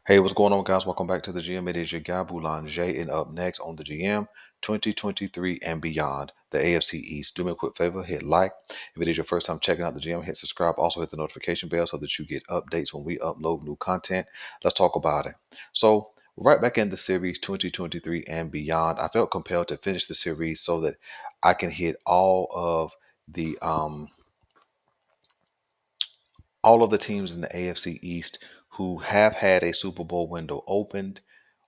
Hey, what's going on, guys? Welcome back to the GM. It is your guy, Boulanger, and up next on the GM 2023 and beyond, the AFC East. Do me a quick favor, hit like. If it is your first time checking out the GM, hit subscribe. Also, hit the notification bell so that you get updates when we upload new content. Let's talk about it. So, right back in the series 2023 and beyond, I felt compelled to finish the series so that I can hit all of the teams in the AFC East who have had a Super Bowl window opened,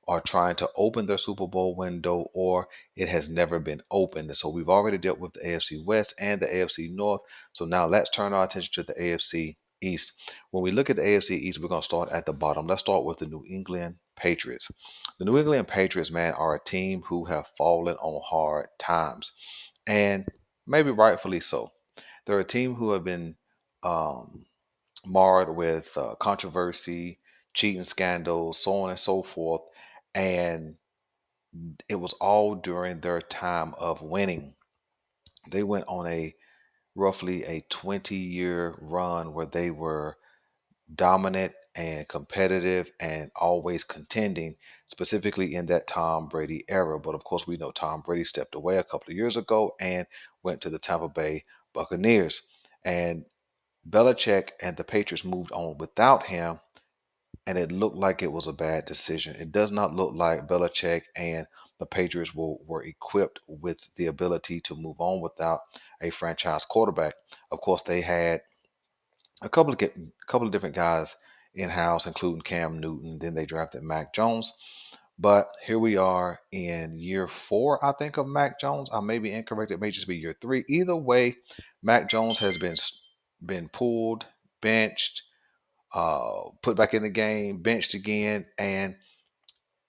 are trying to open their Super Bowl window, or it has never been opened. So we've already dealt with the AFC West and the AFC North. So now let's turn our attention to the AFC East. When we look at the AFC East, we're going to start at the bottom. Let's start with the New England Patriots. The New England Patriots, man, are a team who have fallen on hard times, and maybe rightfully so. They're a team who have been um, marred with controversy, cheating scandals, so on and so forth. And it was all during their time of winning. They went on a roughly a 20-year run where they were dominant and competitive and always contending, specifically in that Tom Brady era. But of course, we know Tom Brady stepped away a couple of years ago and went to the Tampa Bay Buccaneers. And Belichick and the Patriots moved on without him, and it looked like it was a bad decision. It does not look like Belichick and the Patriots were equipped with the ability to move on without a franchise quarterback. Of course, they had a couple of different guys in house, including Cam Newton. Then they drafted Mac Jones. But here we are in year four, I think, of Mac Jones. I may be incorrect. It may just be year three. Either way, Mac Jones has been pulled, benched, put back in the game, benched again, and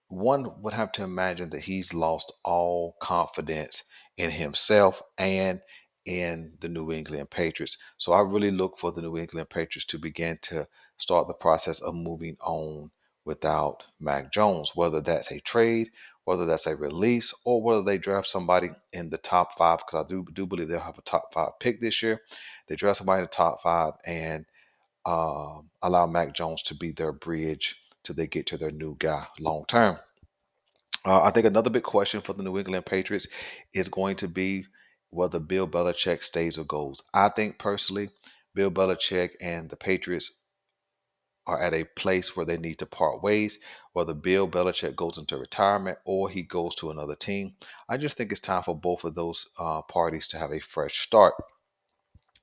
one would have to imagine that he's lost all confidence in himself and in the New England Patriots. So I really look for the New England Patriots to begin to start the process of moving on without Mac Jones, whether that's a trade, whether that's a release, or whether they draft somebody in the top five, because I do believe they'll have a top five pick this year. They draft somebody in the top five and allow Mac Jones to be their bridge till they get to their new guy long term. I think another big question for the New England Patriots is going to be whether Bill Belichick stays or goes. I think personally, Bill Belichick and the Patriots are at a place where they need to part ways, whether Bill Belichick goes into retirement or he goes to another team. I just think it's time for both of those parties to have a fresh start.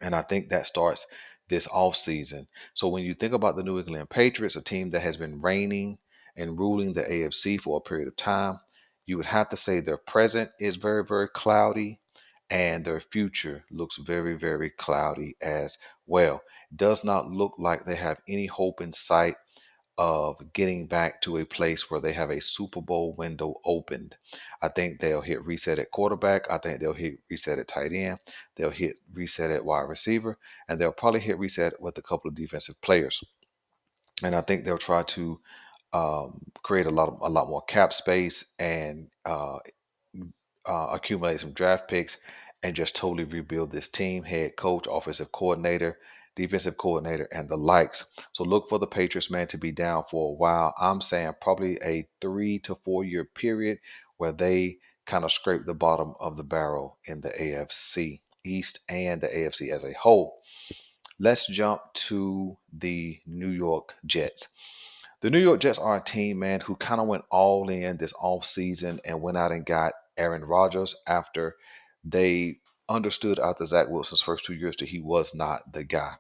And I think that starts this offseason. So when you think about the New England Patriots, a team that has been reigning and ruling the AFC for a period of time, you would have to say their present is very, very cloudy and their future looks very, very cloudy as well. Does not look like they have any hope in sight of getting back to a place where they have a Super Bowl window opened. I think they'll hit reset at quarterback. I think they'll hit reset at tight end. They'll hit reset at wide receiver, and they'll probably hit reset with a couple of defensive players. And I think they'll try to create a lot more cap space and accumulate some draft picks and just totally rebuild this team, head coach, offensive coordinator, defensive coordinator, and the likes. So look for the Patriots, man, to be down for a while. I'm saying probably a 3 to 4 year period where they kind of scrape the bottom of the barrel in the AFC East and the AFC as a whole. Let's jump to the New York Jets. The New York Jets are a team, man, who kind of went all in this offseason and went out and got Aaron Rodgers after they understood after Zach Wilson's first 2 years that he was not the guy.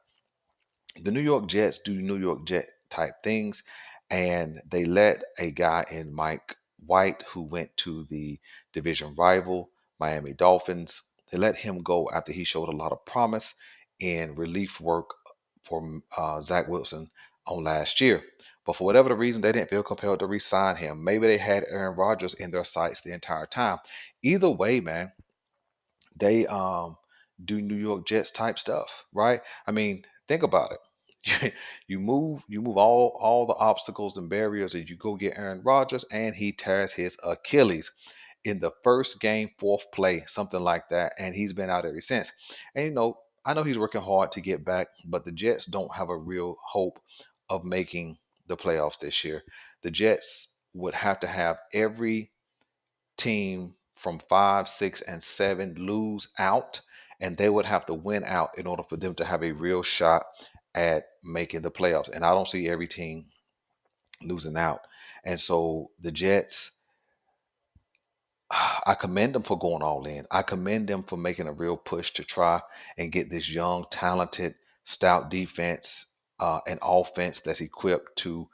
The New York Jets do New York Jet type things, and they let a guy in Mike White, who went to the division rival Miami Dolphins, they let him go after he showed a lot of promise in relief work for Zach Wilson on last year. But for whatever the reason, they didn't feel compelled to re-sign him. Maybe they had Aaron Rodgers in their sights the entire time. Either way, man, they do New York Jets type stuff, right? I mean, think about it. You move all the obstacles and barriers, and you go get Aaron Rodgers, and he tears his Achilles in the first game, fourth play, something like that, and he's been out ever since. And I know he's working hard to get back, but the Jets don't have a real hope of making the playoffs this year. The Jets would have to have every team from 5, 6, and 7 lose out, and they would have to win out in order for them to have a real shot at making the playoffs. And I don't see every team losing out. And so the Jets, I commend them for going all in. I commend them for making a real push to try and get this young, talented, stout defense and offense that's equipped to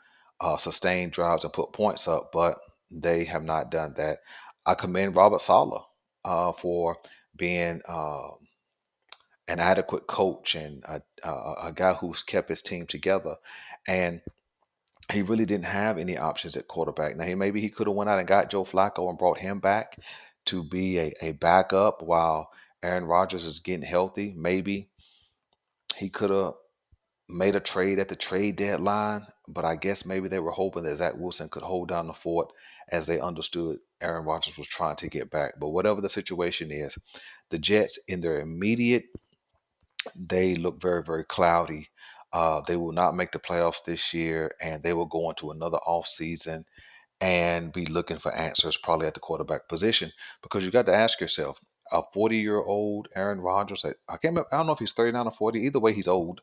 sustain drives and put points up, but they have not done that. I commend Robert Sala for being an adequate coach and a guy who's kept his team together. And he really didn't have any options at quarterback. Now, maybe he could have went out and got Joe Flacco and brought him back to be a backup while Aaron Rodgers is getting healthy. Maybe he could have made a trade at the trade deadline, but I guess maybe they were hoping that Zach Wilson could hold down the fort as they understood Aaron Rodgers was trying to get back. But whatever the situation is, the Jets in their immediate, they look very, very cloudy. They will not make the playoffs this year, and they will go into another offseason and be looking for answers probably at the quarterback position, because you got to ask yourself, a 40-year-old Aaron Rodgers, I can't remember, I don't know if he's 39 or 40. Either way, he's old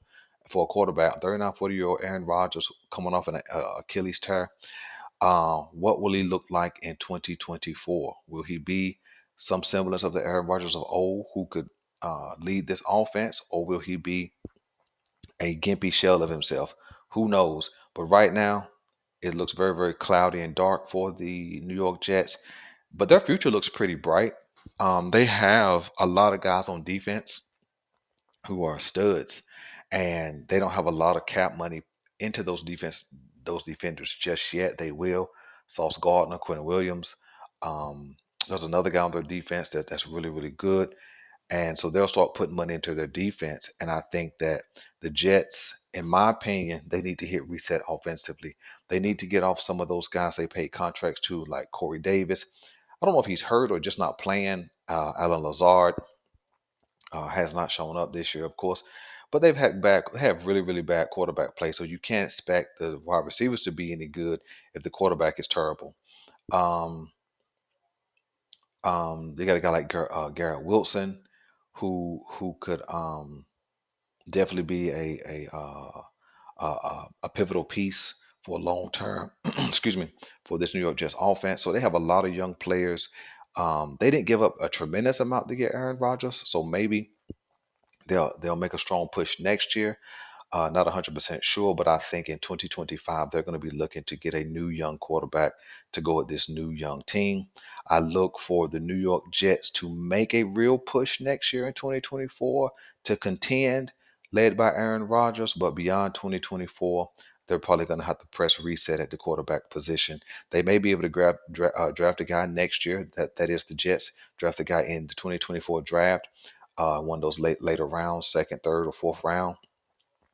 for a quarterback. 39, 40-year-old Aaron Rodgers coming off an Achilles tear. What will he look like in 2024? Will he be some semblance of the Aaron Rodgers of old who could lead this offense, or will he be a gimpy shell of himself? Who knows? But right now, it looks very, very cloudy and dark for the New York Jets. But their future looks pretty bright. They have a lot of guys on defense who are studs, and they don't have a lot of cap money into those defenders just yet. They will. Sauce Gardner, Quinn Williams. Um, there's another guy on their defense that's really, really good. And so they'll start putting money into their defense. And I think that the Jets, in my opinion, they need to hit reset offensively. They need to get off some of those guys they paid contracts to, like Corey Davis. I don't know if he's hurt or just not playing. Alan Lazard has not shown up this year, of course. But have really, really bad quarterback play. So you can't expect the wide receivers to be any good if the quarterback is terrible. Um, they got a guy like Garrett Wilson, who could definitely be a pivotal piece for long term. Excuse me, for this New York Jets offense. So they have a lot of young players. They didn't give up a tremendous amount to get Aaron Rodgers, so maybe they'll make a strong push next year. Not 100% sure, but I think in 2025, they're going to be looking to get a new young quarterback to go with this new young team. I look for the New York Jets to make a real push next year in 2024 to contend, led by Aaron Rodgers. But beyond 2024, they're probably going to have to press reset at the quarterback position. They may be able to draft a guy next year. That is the Jets draft a guy in the 2024 draft, one of those later rounds, second, third, or fourth round,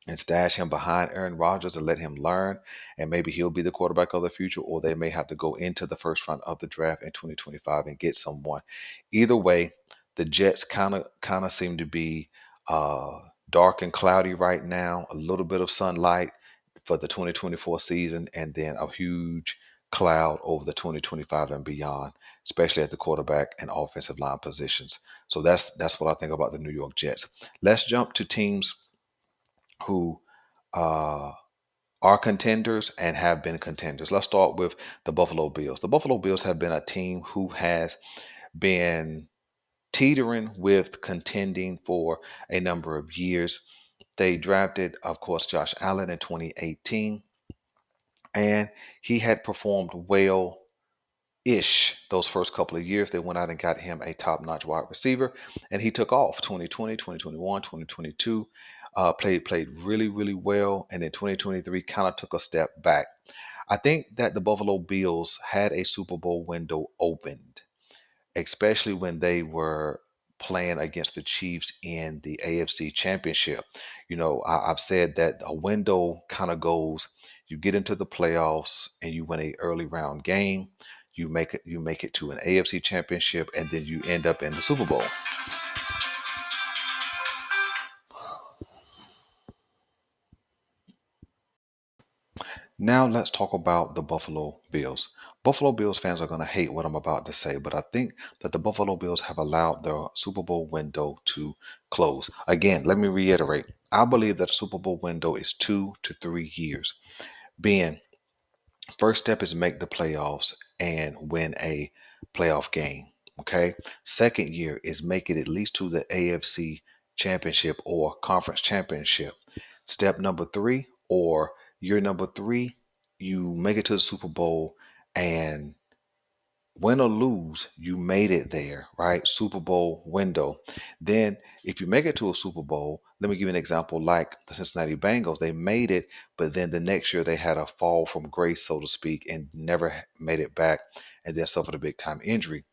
and stash him behind Aaron Rodgers and let him learn. And maybe he'll be the quarterback of the future, or they may have to go into the first round of the draft in 2025 and get someone. Either way, the Jets kind of seem to be uh, dark and cloudy right now. A little bit of sunlight for the 2024 season, and then a huge cloud over the 2025 and beyond, especially at the quarterback and offensive line positions. So that's what I think about the New York Jets. Let's jump to teams who uh, are contenders and have been contenders. Let's start with the Buffalo Bills. The Buffalo Bills have been a team who has been teetering with contending for a number of years. They drafted, of course, Josh Allen in 2018, and he had performed well ish those first couple of years. They went out and got him a top-notch wide receiver, and he took off 2020, 2021, 2022. Played really, really well, and in 2023 kind of took a step back. I think that the Buffalo Bills had a Super Bowl window opened, especially when they were playing against the Chiefs in the AFC Championship. I've said that a window kind of goes, you get into the playoffs and you win a early round game, you make it to an AFC Championship, and then you end up in the Super Bowl. Now let's talk about the Buffalo Bills. Buffalo Bills fans are going to hate what I'm about to say, but I think that the Buffalo Bills have allowed their Super Bowl window to close. Again, let me reiterate. I believe that a Super Bowl window is 2 to 3 years. Being first step is make the playoffs and win a playoff game. Okay. Second year is make it at least to the AFC championship or conference championship. Step number three, or year number three, you make it to the Super Bowl and win or lose, you made it there, right? Super Bowl window. Then, if you make it to a Super Bowl, let me give you an example like the Cincinnati Bengals. They made it, but then the next year they had a fall from grace, so to speak, and never made it back and then suffered a big time injury.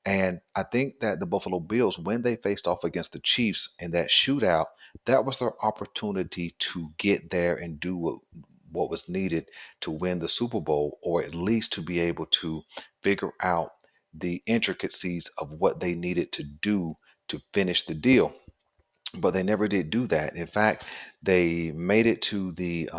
And I think that the Buffalo Bills, when they faced off against the Chiefs in that shootout, that was their opportunity to get there and do what was needed to win the Super Bowl, or at least to be able to figure out the intricacies of what they needed to do to finish the deal. But they never did do that. In fact, they made it to the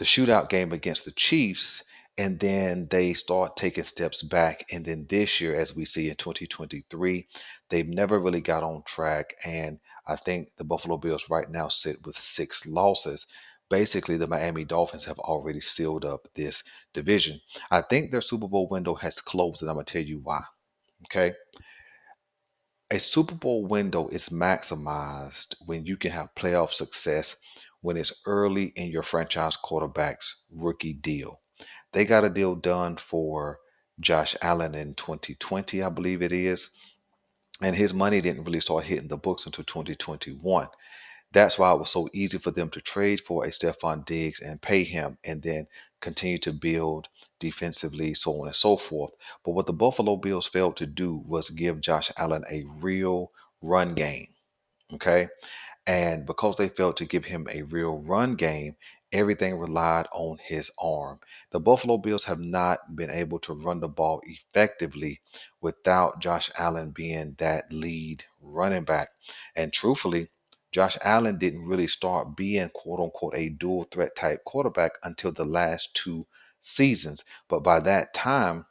shootout game against the Chiefs, and then they start taking steps back. And then this year, as we see in 2023, they've never really got on track. And I think the Buffalo Bills right now sit with 6 losses. Basically, the Miami Dolphins have already sealed up this division. I think their Super Bowl window has closed, and I'm going to tell you why. Okay. A Super Bowl window is maximized when you can have playoff success when it's early in your franchise quarterback's rookie deal. They got a deal done for Josh Allen in 2020, I believe it is, and his money didn't really start hitting the books until 2021. That's why it was so easy for them to trade for a Stephon Diggs and pay him and then continue to build defensively, so on and so forth. But what the Buffalo Bills failed to do was give Josh Allen a real run game. Okay. And because they failed to give him a real run game, everything relied on his arm. The Buffalo Bills have not been able to run the ball effectively without Josh Allen being that lead running back. And truthfully, Josh Allen didn't really start being quote unquote a dual threat type quarterback until the last 2 seasons. But by that time,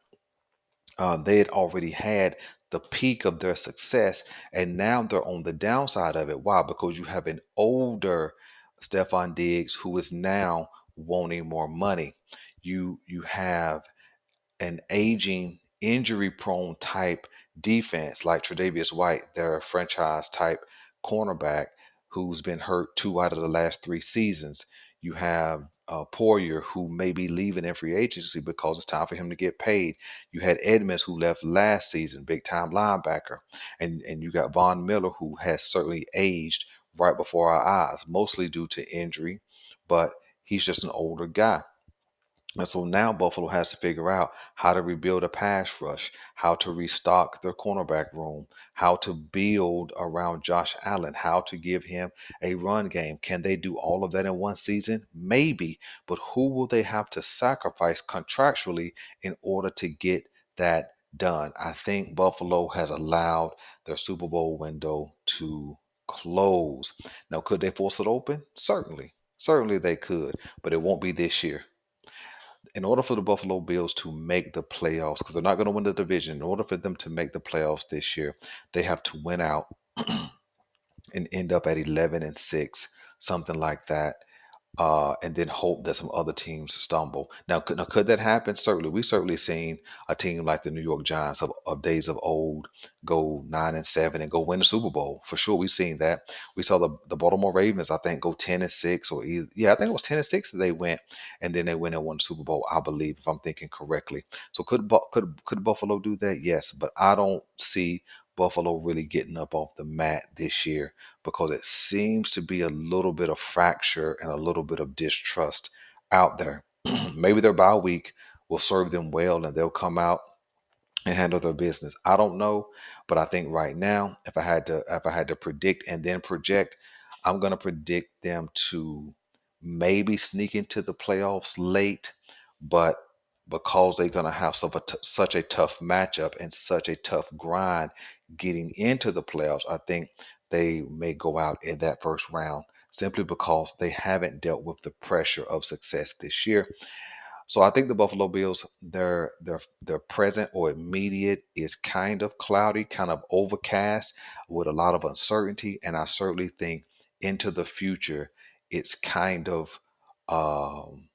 they had already had the peak of their success, and now they're on the downside of it. Why? Because you have an older Stephon Diggs who is now wanting more money. You have an aging, injury prone type defense like Tre'Davious White, their franchise type cornerback who's been hurt 2 out of the last 3 seasons. You have Poirier, who may be leaving in free agency because it's time for him to get paid. You had Edmonds, who left last season, big time linebacker. And you got Von Miller, who has certainly aged right before our eyes, mostly due to injury, but he's just an older guy. And so now Buffalo has to figure out how to rebuild a pass rush, how to restock their cornerback room, how to build around Josh Allen, how to give him a run game. Can they do all of that in one season? Maybe, but who will they have to sacrifice contractually in order to get that done? I think Buffalo has allowed their Super Bowl window to close. Now, could they force it open? Certainly. Certainly they could, but it won't be this year. In order for the Buffalo Bills to make the playoffs, because they're not going to win the division, in order for them to make the playoffs this year, they have to win out and end up at 11-6, something like that, and then hope that some other teams stumble. Now, could that happen? Certainly. We certainly seen a team like the New York Giants of days of old go 9-7 and go win the Super Bowl. For sure, we've seen that. We saw the Baltimore Ravens, I think, go 10-6, or either, yeah, I think it was 10-6 that they went, and then they went and won the Super Bowl, I believe, if I'm thinking correctly. So could Buffalo do that? Yes, but I don't see Buffalo really getting up off the mat this year because it seems to be a little bit of fracture and a little bit of distrust out there. Maybe their bye week will serve them well and they'll come out and handle their business. I don't know, but I think right now, if I had to predict and then project, I'm going to predict them to maybe sneak into the playoffs late, but because they're going to have such a tough matchup and such a tough grind getting into the playoffs, I think they may go out in that first round. simply because they haven't dealt with the pressure of success this year. So I think the Buffalo Bills, their present or immediate is kind of cloudy, kind of overcast with a lot of uncertainty. And I certainly think into the future, it's kind of um,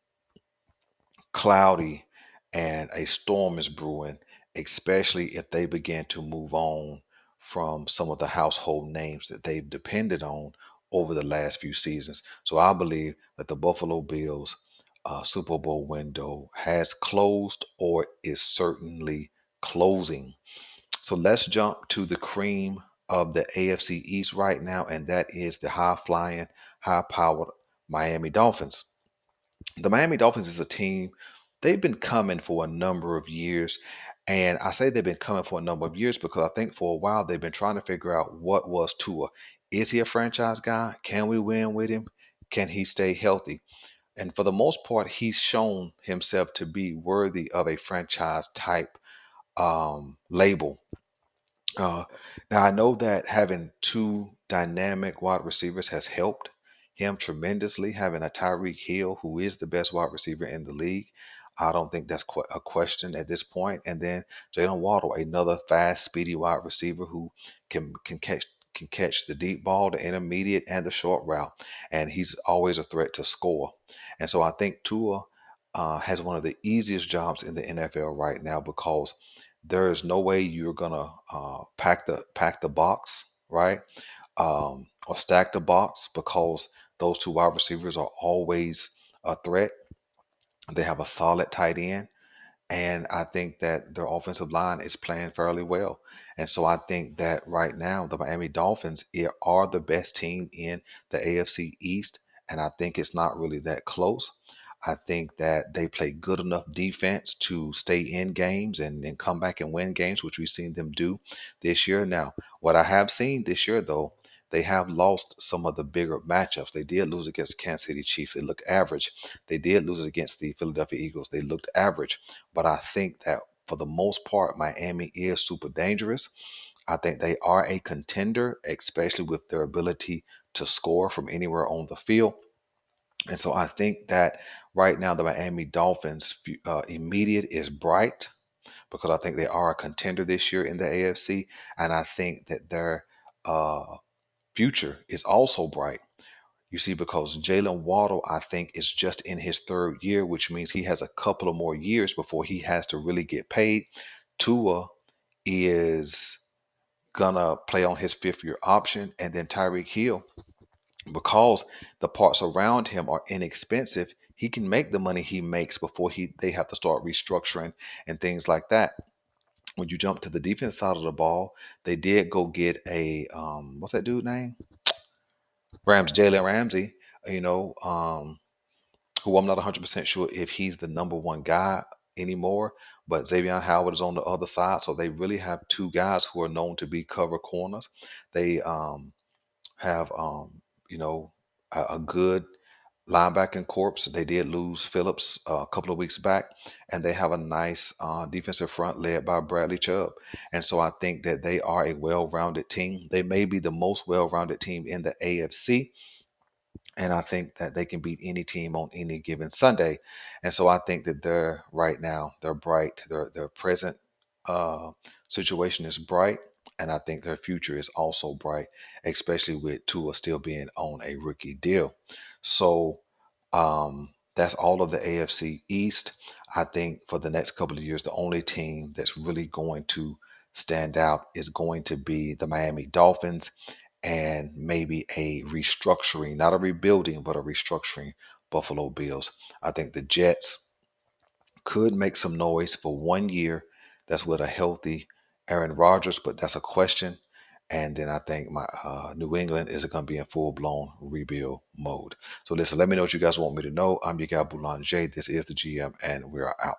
cloudy and a storm is brewing, especially if they begin to move on from some of the household names that they've depended on over the last few seasons. So I believe that the Buffalo Bills Super Bowl window has closed or is certainly closing. So let's jump to the cream of the AFC East right now, and that is the high flying, high powered Miami Dolphins. The Miami Dolphins is a team, they've been coming for a number of years. And I say they've been coming for a number of years because I think for a while they've been trying to figure out what was Tua. Is he a franchise guy? Can we win with him? Can he stay healthy? And for the most part, he's shown himself to be worthy of a franchise type label. uh, Now I know that having two dynamic wide receivers has helped him tremendously. Having a Tyreek Hill, who is the best wide receiver in the league, I don't think that's a question at this point. And then Jalen Waddle, another fast, speedy wide receiver who can catch the deep ball, the intermediate, and the short route, and he's always a threat to score. And so I think Tua has one of the easiest jobs in the NFL right now because there is no way you're gonna pack the box, right? Or stack the box because those two wide receivers are always a threat. They have a solid tight end. And I think that their offensive line is playing fairly well. And so I think that right now, the Miami Dolphins are the best team in the AFC East. And I think it's not really that close. I think that they play good enough defense to stay in games and come back and win games, which we've seen them do this year. Now, what I have seen this year, though, they have lost some of the bigger matchups. They did lose against the Kansas City Chiefs. They looked average. They did lose against the Philadelphia Eagles. They looked average. But I think that for the most part, Miami is super dangerous. I think they are a contender, especially with their ability to score from anywhere on the field. And so I think that right now the Miami Dolphins immediate is bright because I think they are a contender this year in the AFC. And I think that their uh, future is also bright. You see, because Jalen Waddle, I think, is just in his third year, which means he has a couple of more years before he has to really get paid. Tua is gonna play on his fifth year option, and then Tyreek Hill, because the parts around him are inexpensive, he can make the money he makes before they have to start restructuring and things like that. When you jump to the defense side of the ball, they did go get a what's that dude name? Jalen Ramsey. You know, who I'm not 100% sure if he's the number one guy anymore, but Xavier Howard is on the other side. So they really have two guys who are known to be cover corners. They have, you know, a good linebacking corps. They did lose Phillips a couple of weeks back, and they have a nice defensive front led by Bradley Chubb. And so I think that they are a well rounded team. They may be the most well rounded team in the AFC, and I think that they can beat any team on any given Sunday. And so I think that they're right now, they're bright. Their present uh, situation is bright. And I think their future is also bright, especially with Tua still being on a rookie deal. So that's all of the AFC East. I think for the next couple of years, the only team that's really going to stand out is going to be the Miami Dolphins and maybe a restructuring, not a rebuilding, but a restructuring Buffalo Bills. I think the Jets could make some noise for 1 year. That's with a healthy Aaron Rodgers, but that's a question. And then I think my New England is going to be in full blown rebuild mode. So listen, let me know what you guys want me to know. I'm your guy Boulanger. This is the GM, and we're out.